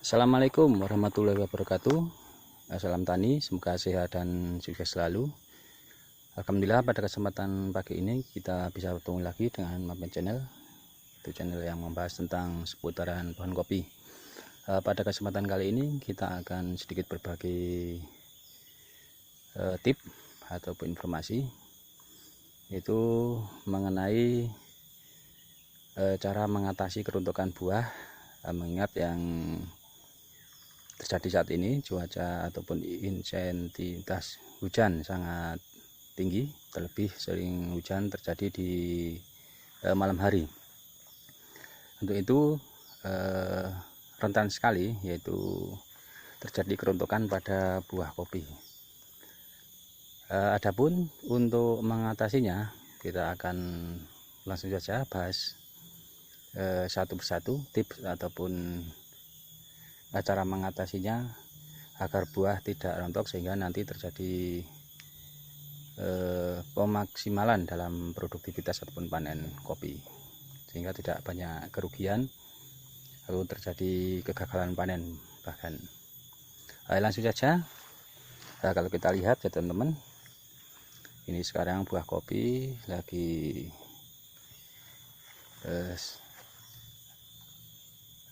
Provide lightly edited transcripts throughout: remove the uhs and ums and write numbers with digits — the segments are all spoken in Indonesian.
Assalamualaikum warahmatullahi wabarakatuh. Salam tani, semoga sehat dan sukses selalu. Alhamdulillah, pada kesempatan pagi ini kita bisa bertemu lagi dengan Mapen Channel. Itu channel yang membahas tentang seputaran pohon kopi. Pada kesempatan kali ini kita akan sedikit berbagi tip ataupun informasi, yaitu mengenai cara mengatasi keruntukan buah, mengingat yang terjadi saat ini cuaca ataupun intensitas hujan sangat tinggi, terlebih sering hujan terjadi di malam hari. Untuk itu rentan sekali yaitu terjadi keruntukan pada buah kopi. Adapun untuk mengatasinya, kita akan langsung saja bahas satu persatu tips ataupun cara mengatasinya agar buah tidak rontok sehingga nanti terjadi pemaksimalan dalam produktivitas ataupun panen kopi, sehingga tidak banyak kerugian lalu terjadi kegagalan panen bahkan. Langsung saja. Kalau kita lihat ya teman-teman, ini sekarang buah kopi lagi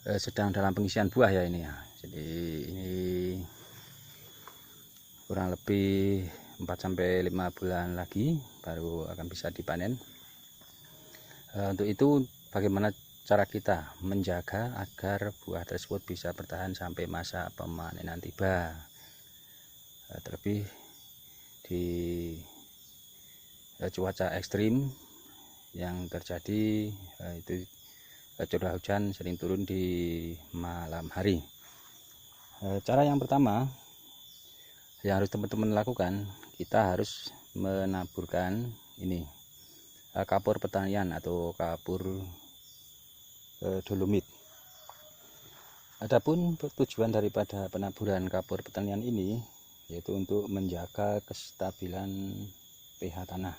sedang dalam pengisian buah ya ini ya. Jadi ini kurang lebih 4-5 bulan lagi baru akan bisa dipanen. Untuk itu bagaimana cara kita menjaga agar buah tersebut bisa bertahan sampai masa pemanenan tiba, terlebih di cuaca ekstrim yang terjadi, itu curah hujan sering turun di malam hari. Cara yang pertama yang harus teman-teman lakukan, kita harus menaburkan ini kapur pertanian atau kapur dolomit. Adapun tujuan daripada penaburan kapur pertanian ini yaitu untuk menjaga kestabilan pH tanah.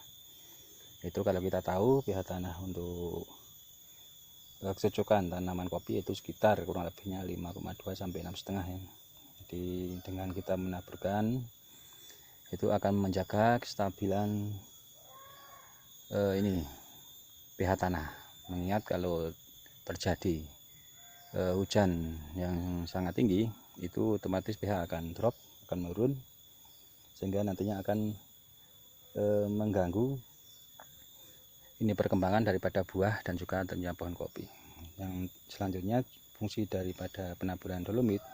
Itu kalau kita tahu pH tanah untuk kecocokan tanaman kopi itu sekitar kurang lebihnya 5,2 sampai 6,5 ya. Jadi dengan kita menaburkan itu akan menjaga kestabilan ini pH tanah, mengingat kalau terjadi hujan yang sangat tinggi itu otomatis pH akan drop, akan menurun, sehingga nantinya akan mengganggu ini perkembangan daripada buah dan juga tentunya pohon kopi. Yang selanjutnya, fungsi daripada penaburan dolomit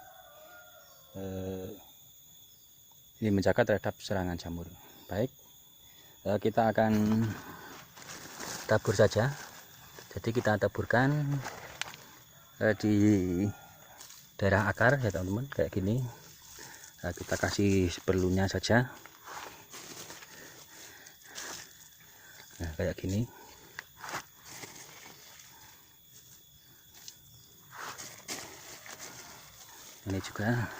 ini menjaga terhadap serangan jamur. Baik, kita akan tabur saja. Jadi kita taburkan di daerah akar ya teman-teman, kayak gini. Kita kasih seperlunya saja. Nah, kayak gini. Ini juga.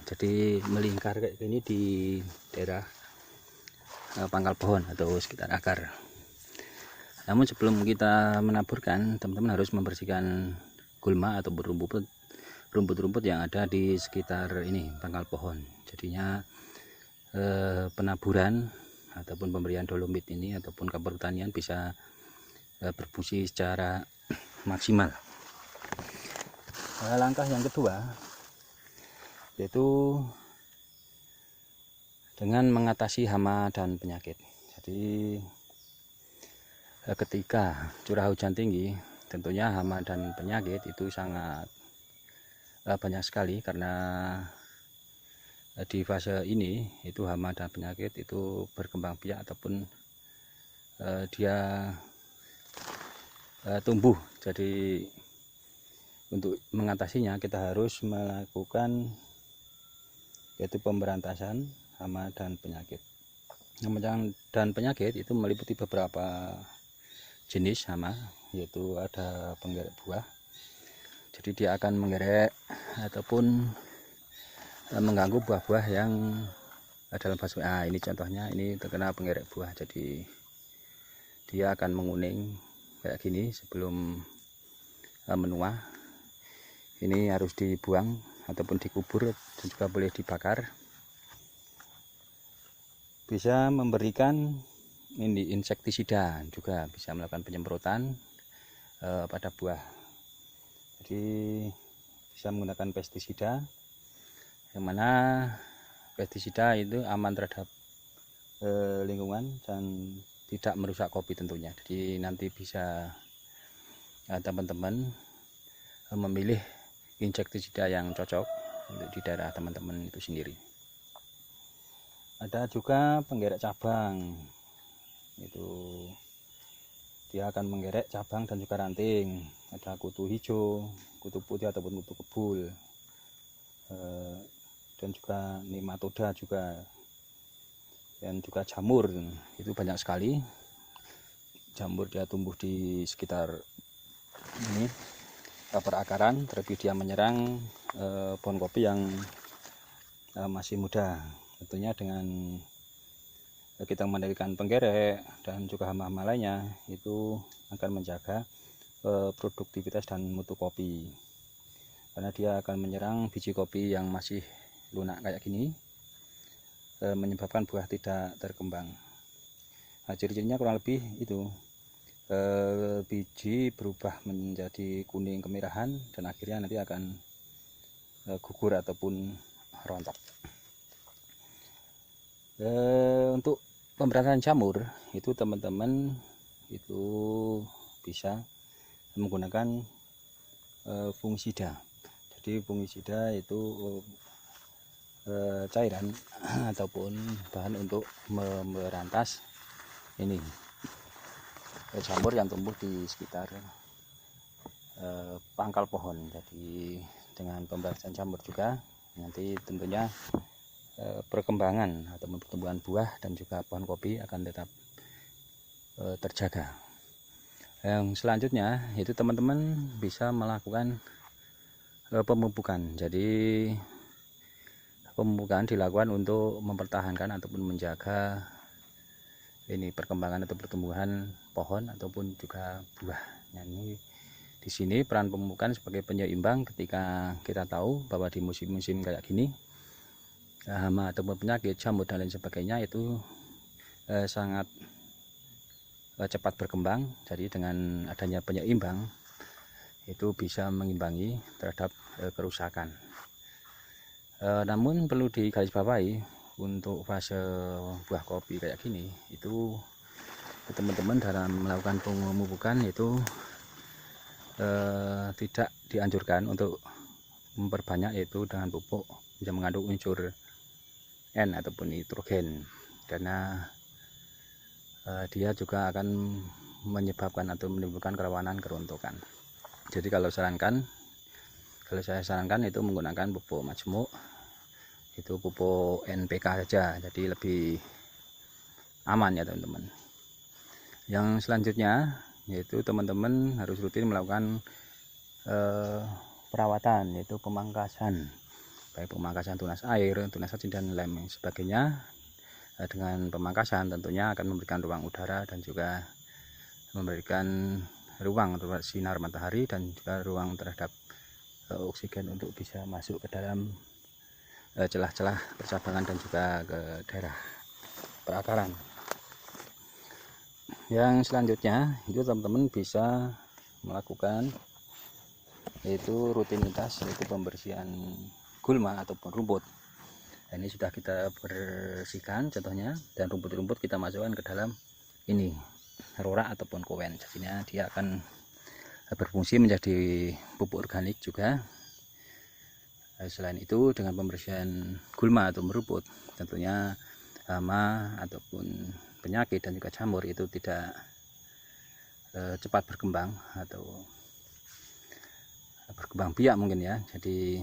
Jadi melingkar kayak gini di daerah pangkal pohon atau sekitar akar. Namun sebelum kita menaburkan, teman-teman harus membersihkan gulma atau rumput-rumput yang ada di sekitar ini pangkal pohon. Jadinya penaburan ataupun pemberian dolomit ini ataupun kapur pertanian bisa berfungsi secara maksimal. Langkah yang kedua yaitu dengan mengatasi hama dan penyakit. Jadi ketika curah hujan tinggi, tentunya hama dan penyakit itu sangat banyak sekali, karena di fase ini itu hama dan penyakit itu berkembang biak ataupun dia tumbuh. Jadi untuk mengatasinya kita harus melakukan yaitu pemberantasan hama dan penyakit. Hama dan penyakit itu meliputi beberapa jenis hama, yaitu ada penggerek buah. Jadi dia akan menggerek ataupun mengganggu buah-buah yang dalam fase ini contohnya, ini terkena penggerek buah. Jadi dia akan menguning kayak gini sebelum menua. Ini harus dibuang ataupun dikubur, dan juga boleh dibakar. Bisa memberikan ini insektisida, juga bisa melakukan penyemprotan pada buah. Jadi bisa menggunakan pestisida, yang mana pestisida itu aman terhadap lingkungan dan tidak merusak kopi tentunya. Jadi nanti bisa teman-teman memilih insektisida yang cocok untuk di daerah teman-teman itu sendiri. Ada juga penggerek cabang, itu dia akan menggerek cabang dan juga ranting. Ada kutu hijau, kutu putih ataupun kutu kebul, dan juga nematoda juga, dan juga jamur. Itu banyak sekali jamur, dia tumbuh di sekitar ini perakaran, terlebih dia menyerang pohon kopi yang masih muda. Tentunya dengan kita mendirikan penggerek dan juga hama-hama lainnya, itu akan menjaga produktivitas dan mutu kopi, karena dia akan menyerang biji kopi yang masih lunak kayak gini, menyebabkan buah tidak terkembang. Nah, ciri-cirinya kurang lebih itu, biji berubah menjadi kuning kemerahan dan akhirnya nanti akan gugur ataupun rontok. Untuk pemberantasan jamur itu teman-teman itu bisa menggunakan fungisida. Jadi fungisida itu cairan ataupun bahan untuk memberantas ini jamur yang tumbuh di sekitar pangkal pohon. Jadi dengan pemberantasan jamur juga nanti tentunya perkembangan atau pertumbuhan buah dan juga pohon kopi akan tetap terjaga. Yang selanjutnya itu teman-teman bisa melakukan pemupukan. Jadi pemupukan dilakukan untuk mempertahankan ataupun menjaga ini perkembangan atau pertumbuhan pohon ataupun juga buah. Nah, ini di sini peran pemupukan sebagai penyeimbang ketika kita tahu bahwa di musim-musim kayak gini hama ataupun penyakit, jamur dan lain sebagainya itu sangat cepat berkembang. Jadi dengan adanya penyeimbang itu bisa mengimbangi terhadap kerusakan. Namun perlu digarisbawahi untuk fase buah kopi kayak gini, itu teman-teman dalam melakukan pemupukan itu tidak dianjurkan untuk memperbanyak, yaitu dengan pupuk yang mengandung unsur N ataupun nitrogen, karena dia juga akan menyebabkan atau menimbulkan kerawanan kerontokan. Jadi kalau saya sarankan itu menggunakan pupuk majemuk, itu pupuk NPK saja, jadi lebih aman ya teman-teman. Yang selanjutnya yaitu teman-teman harus rutin melakukan perawatan, yaitu pemangkasan, baik pemangkasan tunas air, tunas racun dan lain sebagainya. Dengan pemangkasan tentunya akan memberikan ruang udara dan juga memberikan ruang terhadap sinar matahari dan juga ruang terhadap oksigen untuk bisa masuk ke dalam celah-celah percabangan dan juga ke daerah perakaran. Yang selanjutnya itu teman-teman bisa melakukan yaitu rutinitas, yaitu pembersihan gulma ataupun rumput. Nah, ini sudah kita bersihkan contohnya, dan rumput-rumput kita masukkan ke dalam ini rorak ataupun kowen. Jadinya dia akan berfungsi menjadi pupuk organik juga. Selain itu dengan pembersihan gulma atau rumput, tentunya hama ataupun penyakit dan juga jamur itu tidak cepat berkembang atau berkembang biak mungkin ya. Jadi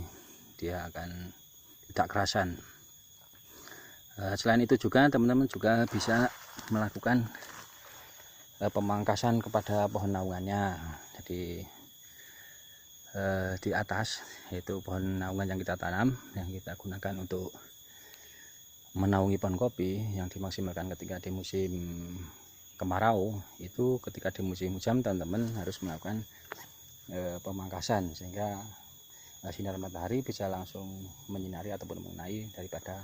dia akan tidak kerasan. Selain itu juga teman-teman juga bisa melakukan pemangkasan kepada pohon naungannya. Jadi di atas, yaitu pohon naungan yang kita tanam, yang kita gunakan untuk menaungi pohon kopi, yang dimaksimalkan ketika di musim kemarau. Itu ketika di musim hujan teman-teman harus melakukan pemangkasan, sehingga sinar matahari bisa langsung menyinari ataupun mengenai daripada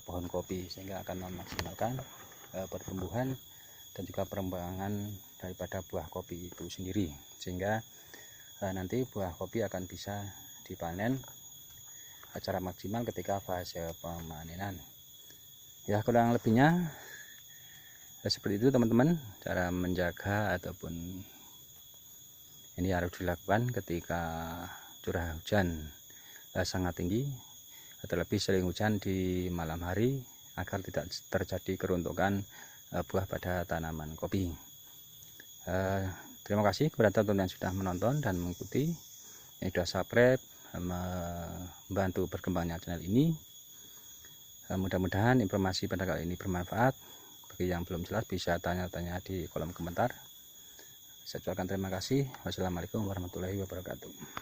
pohon kopi, sehingga akan memaksimalkan pertumbuhan dan juga perkembangan daripada buah kopi itu sendiri, sehingga nanti buah kopi akan bisa dipanen secara maksimal ketika fase pemanenan. Ya, kurang lebihnya seperti itu teman-teman, cara menjaga ataupun ini harus dilakukan ketika curah hujan sangat tinggi, terlebih sering hujan di malam hari, agar tidak terjadi keruntukan buah pada tanaman kopi. Terima kasih kepada teman-teman yang sudah menonton dan mengikuti, yang sudah subscribe, membantu berkembangnya channel ini. Mudah-mudahan informasi pada kali ini bermanfaat. Bagi yang belum jelas bisa tanya-tanya di kolom komentar. Saya ucapkan terima kasih. Wassalamualaikum warahmatullahi wabarakatuh.